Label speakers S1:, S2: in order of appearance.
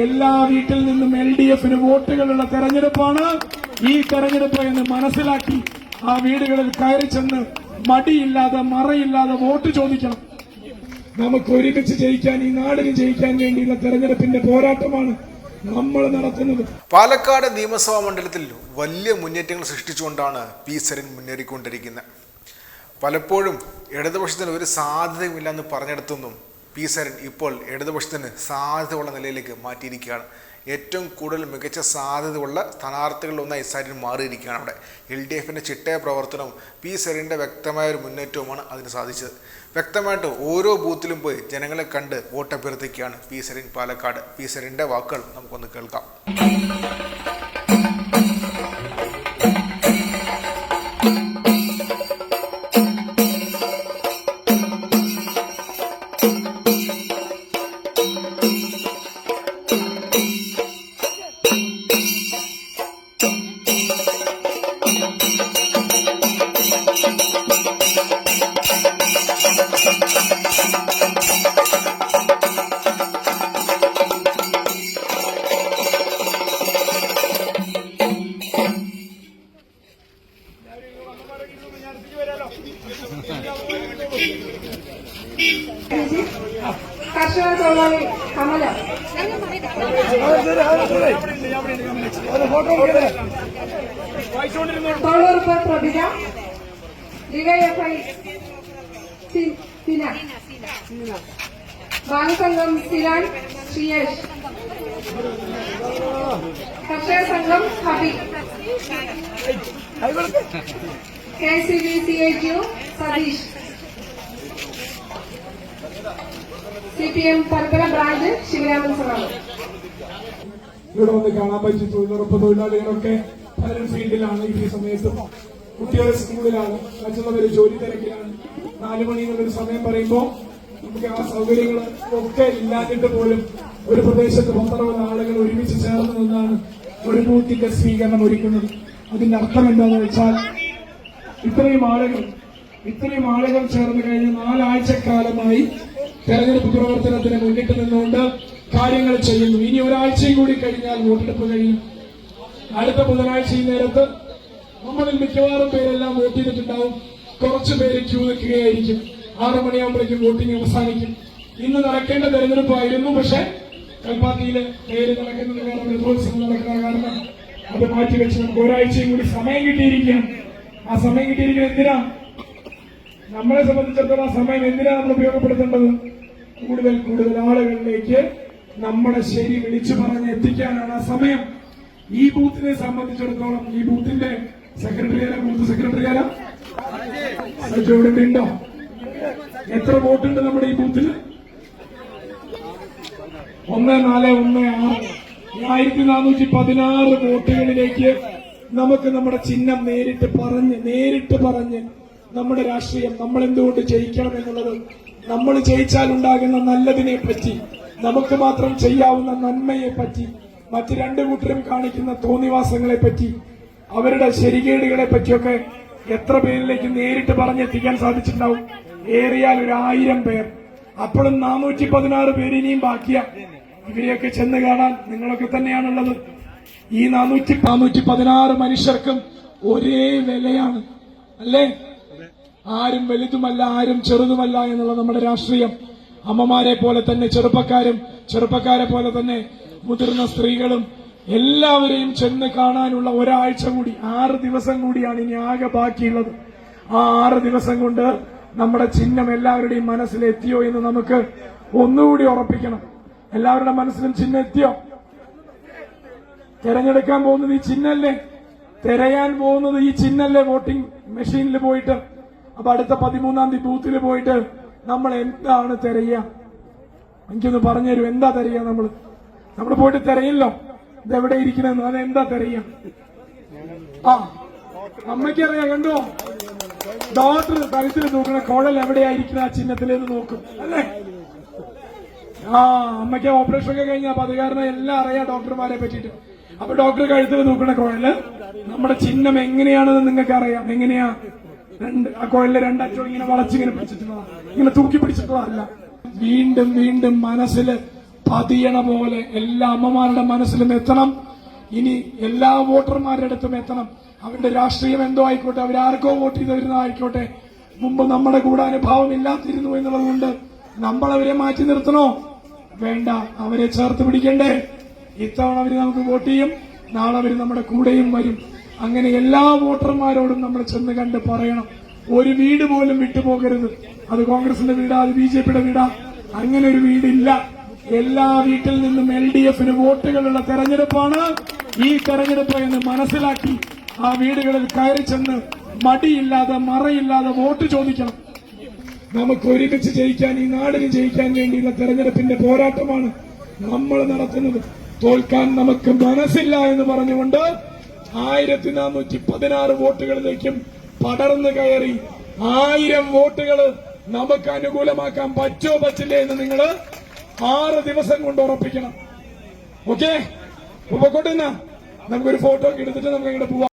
S1: എല്ലാ വീട്ടിൽ നിന്നും LDF-ന് വോട്ടുകളുള്ള തെരഞ്ഞെടുപ്പാണ് ഈ തെരഞ്ഞെടുപ്പ് എന്ന് മനസ്സിലാക്കി ആ വീടുകളിൽ കയറി ചെന്ന് മടിയില്ലാതെ മറയില്ലാതെ വോട്ട് ചോദിക്കണം. നമുക്ക് ഒരുമിച്ച് ജയിക്കാൻ, ഈ നാടിന് ജയിക്കാൻ വേണ്ടിയുള്ള തെരഞ്ഞെടുപ്പിന്റെ പോരാട്ടമാണ് നമ്മൾ നടത്തുന്നത്.
S2: പാലക്കാട് നിയമസഭാ മണ്ഡലത്തിൽ വലിയ മുന്നേറ്റങ്ങൾ സൃഷ്ടിച്ചുകൊണ്ടാണ് പി സരിൻ മുന്നേറിക്കൊണ്ടിരിക്കുന്നത്. പലപ്പോഴും ഇടതുപക്ഷത്തിന് ഒരു സാധ്യതയുമില്ലെന്ന് പറഞ്ഞെടുത്തൊന്നും പി സരിൻ ഇപ്പോൾ ഇടതുപക്ഷത്തിന് സാധ്യതയുള്ള നിലയിലേക്ക് മാറ്റിയിരിക്കുകയാണ്. ഏറ്റവും കൂടുതൽ മികച്ച സാധ്യതയുള്ള സ്ഥാനാർത്ഥികളിലൊന്നായി സരിൻ മാറിയിരിക്കുകയാണ്. അവിടെ LDF-ന്റെ ചിട്ടയ പ്രവർത്തനവും പി സരിൻ്റെ വ്യക്തമായൊരു മുന്നേറ്റവുമാണ് അതിന് സാധിച്ചത്. വ്യക്തമായിട്ട് ഓരോ ബൂത്തിലും പോയി ജനങ്ങളെ കണ്ട് വോട്ടഭ്യർത്ഥിക്കുകയാണ് പി സരിൻ പാലക്കാട്. പി സരിൻ്റെ വാക്കുകൾ നമുക്കൊന്ന് കേൾക്കാം.
S3: കർഷക തൊഴിലാളി കമല തൊഴിലുറപ്പ് പ്രഭിജ DYFI സിന ബാലസംഘം സിലാൻ ശ്രീയേഷ് കർഷക സംഘം ഹബി KCB CHU Satheesh CPM Parappara branch Sivaraman സാറാണ്.
S1: ഇവിടെ വന്ന് കാണാൻ പറ്റി തൊഴിലുറപ്പ് തൊഴിലാളികളൊക്കെ പലരും ഫീൽഡിലാണ്. ഈ സമയത്ത് കുട്ടികളെ സ്കൂളിലാണ്, മറ്റുള്ളവര് ജോലി തിരക്കിലാണ്. 4 മണി എന്നുള്ളൊരു സമയം പറയുമ്പോൾ നമുക്ക് ആ സൗകര്യങ്ങൾ ഒക്കെ ഇല്ലാഞ്ഞിട്ട് പോലും ഒരു പ്രദേശത്ത് 12 ആളുകൾ ഒരുമിച്ച് ചേർന്ന് നിന്നാണ് ഒരു ബൂത്തിന്റെ സ്വീകരണം ഒരുക്കുന്നത്. അതിന്റെ അർത്ഥം എന്താണെന്ന് വെച്ചാൽ ഇത്രയും ആളുകൾ ചേർന്ന് കഴിഞ്ഞ 4 ആഴ്ചക്കാലമായി തെരഞ്ഞെടുപ്പ് പ്രവർത്തനത്തിന് മുന്നിട്ട് നിന്നുകൊണ്ട് കാര്യങ്ങൾ ചെയ്യുന്നു. ഇനി ഒരാഴ്ചയും കൂടി കഴിഞ്ഞാൽ വോട്ടെടുപ്പ് കഴിയും. അടുത്ത ബുധനാഴ്ച ഈ നേരത്ത് നമ്മളിൽ മിക്കവാറും പേരെല്ലാം വോട്ട് ചെയ്തിട്ടുണ്ടാവും. കുറച്ചു പേര് ക്യൂ നിൽക്കുകയായിരിക്കും. 6 മണിയാകുമ്പോഴേക്കും വോട്ടിംഗ് അവസാനിക്കും. ഇന്ന് നടക്കേണ്ട തെരഞ്ഞെടുപ്പായിരുന്നു, പക്ഷെ കൽപ്പാത്തിയില് പേര് നടക്കുന്നത് കാരണം, രഥോത്സവം നടക്കുന്ന കാരണം അത് മാറ്റിവെച്ച് നമുക്ക് ഒരാഴ്ചയും കൂടി സമയം കിട്ടിയിരിക്കുകയാണ്. ആ സമയം കിട്ടിയിരിക്കുന്നത് എന്തിനാ? നമ്മളെ സംബന്ധിച്ചിടത്തോളം ആ സമയം എന്തിനാ നമ്മൾ ഉപയോഗപ്പെടുത്തേണ്ടത്? കൂടുതൽ ആളുകളിലേക്ക് നമ്മുടെ ശരി വിളിച്ചു പറഞ്ഞ് എത്തിക്കാനാണ് ആ സമയം. ഈ ബൂത്തിനെ സംബന്ധിച്ചിടത്തോളം, ഈ ബൂത്തിന്റെ ബൂത്ത് സെക്രട്ടറിയാരാ ഉണ്ടോ? എത്ര വോട്ടുണ്ട് നമ്മുടെ ഈ ബൂത്തിൽ? 1416 1416 വോട്ടുകളിലേക്ക് നമുക്ക് നമ്മുടെ ചിഹ്നം നേരിട്ട് പറഞ്ഞ് നമ്മുടെ രാഷ്ട്രീയം, നമ്മൾ എന്തുകൊണ്ട് ജയിക്കണം എന്നുള്ളത്, നമ്മൾ ജയിച്ചാൽ ഉണ്ടാകുന്ന നല്ലതിനെ പറ്റി, നമുക്ക് മാത്രം ചെയ്യാവുന്ന നന്മയെ പറ്റി, മറ്റ് 2 കൂട്ടരും കാണിക്കുന്ന തോന്നിവാസങ്ങളെ പറ്റി, അവരുടെ ശരികേടുകളെ പറ്റിയൊക്കെ എത്ര പേരിലേക്ക് നേരിട്ട് പറഞ്ഞെത്തിക്കാൻ സാധിച്ചിട്ടുണ്ടാവും? ഏറിയാൽ ഒരു 1000 പേർ. അപ്പോഴും 416 പേര് ഇനിയും ബാക്കിയാ. ഇവരെയൊക്കെ ചെന്ന് കാണാൻ നിങ്ങളൊക്കെ തന്നെയാണുള്ളത്. ഈ 416 മനുഷ്യർക്കും ഒരേ വിലയാണ്, അല്ലേ? ആരും വലുതുമല്ല, ആരും ചെറുതുമല്ല എന്നുള്ള നമ്മുടെ രാഷ്ട്രീയം. അമ്മമാരെ പോലെ തന്നെ ചെറുപ്പക്കാരെ പോലെ തന്നെ മുതിർന്ന സ്ത്രീകളും എല്ലാവരെയും ചെന്ന് കാണാനുള്ള ഒരാഴ്ച കൂടി, 6 ദിവസം കൂടിയാണ് ഇനി ആകെ ബാക്കിയുള്ളത്. ആ 6 ദിവസം കൊണ്ട് നമ്മുടെ ചിഹ്നം എല്ലാവരുടെയും മനസ്സിലെത്തിയോ എന്ന് നമുക്ക് ഒന്നുകൂടി ഉറപ്പിക്കണം. എല്ലാവരുടെ മനസ്സിലും ചിഹ്നം എത്തിയോ? തെരഞ്ഞെടുക്കാൻ പോകുന്നത് ഈ ചിഹ്നല്ലേ? തിരയാൻ പോകുന്നത് ഈ ചിഹ്നല്ലേ? വോട്ടിംഗ് മെഷീനിൽ പോയിട്ട്, അപ്പൊ അടുത്ത 13-ാം തീയതി ബൂത്തിൽ പോയിട്ട് നമ്മൾ എന്താണ് തിരയുക? എനിക്കൊന്ന് പറഞ്ഞുതരൂ, എന്താ തിരയുക? നമ്മൾ പോയിട്ട് തിരയില്ലോ, ഇതെവിടെ ഇരിക്കണെന്ന്, അതെന്താ തിരയുക? ആ, അമ്മയ്ക്കറിയാം, കണ്ടോ? ഡോക്ടർ കഴുത്തിൽ നോക്കണ കുഴൽ എവിടെയായിരിക്കണം ആ ചിഹ്നത്തിലേന്ന് നോക്കും, അല്ലേ? ആ, അമ്മയ്ക്ക് ഓപ്പറേഷൻ ഒക്കെ കഴിഞ്ഞ, അപ്പൊ അത് കാരണം എല്ലാം അറിയാം ഡോക്ടർമാരെ പറ്റിയിട്ട്. അപ്പൊ ഡോക്ടർ കഴുത്തിൽ നോക്കണ കുഴല് നമ്മുടെ ചിഹ്നം എങ്ങനെയാണെന്ന് നിങ്ങൾക്ക് അറിയാം. എങ്ങനെയാ? ആ കുഴലിലെ 2 അറ്റം ഇങ്ങനെ വളച്ചിങ്ങനെ പിടിച്ചിട്ടുള്ളതാ, ഇങ്ങനെ തൂക്കി പിടിച്ചിട്ടുള്ളതല്ല. വീണ്ടും മനസ്സിൽ പതിയണ പോലെ എല്ലാ അമ്മമാരുടെ മനസ്സിലും എത്തണം. ഇനി എല്ലാ വോട്ടർമാരുടെ അടുത്തും എത്തണം. അവരുടെ രാഷ്ട്രീയം എന്തോ ആയിക്കോട്ടെ, അവരാർക്കോ വോട്ട് ചെയ്ത് വരുന്നതായിക്കോട്ടെ, മുമ്പ് നമ്മുടെ കൂടെ അനുഭാവം ഇല്ലാത്തിരുന്നു എന്നുള്ളതുകൊണ്ട് നമ്മൾ അവരെ മാറ്റി നിർത്തണോ? വേണ്ട, അവരെ ചേർത്ത് പിടിക്കണ്ടേ? ഇത്തവണ അവര് നമുക്ക് വോട്ട് ചെയ്യും, നാളെ അവര് നമ്മുടെ കൂടെയും വരും. അങ്ങനെ എല്ലാ വോട്ടർമാരോടും നമ്മൾ ചെന്ന് കണ്ട് പറയണം, ഒരു വീട് പോലും വിട്ടുപോകരുത്. അത് കോൺഗ്രസിന്റെ വീടാ, അത് BJPയുടെ വീടാ, അങ്ങനെ ഒരു വീടില്ല. എല്ലാ വീട്ടിൽ നിന്നും LDFന് വോട്ടുകളുള്ള തെരഞ്ഞെടുപ്പാണ് ഈ തെരഞ്ഞെടുപ്പ് എന്ന് മനസ്സിലാക്കി ആ വീടുകളിൽ കയറി ചെന്ന് മടിയില്ലാതെ മറയില്ലാതെ വോട്ട് ചോദിക്കണം. നമുക്ക് ഒരുമിച്ച് ജയിക്കാൻ, ഈ നാടിന് ജയിക്കാൻ വേണ്ടിയുള്ള തെരഞ്ഞെടുപ്പിന്റെ പോരാട്ടമാണ് നമ്മൾ നടത്തുന്നത്. തോൽക്കാൻ നമുക്ക് മനസ്സില്ല എന്ന് പറഞ്ഞുകൊണ്ട് 1416 വോട്ടുകളിലേക്കും പടർന്നു കയറി 1000 വോട്ടുകൾ നമുക്ക് അനുകൂലമാക്കാൻ പറ്റോ പറ്റില്ലേ എന്ന് നിങ്ങൾ 6 ദിവസം കൊണ്ട് ഉറപ്പിക്കണം. ഓക്കെ, പൊക്കോട്ടെ. നമുക്കൊരു ഫോട്ടോ ഒക്കെ എടുത്തിട്ട് നമുക്ക് അങ്ങോട്ട് പോവാം.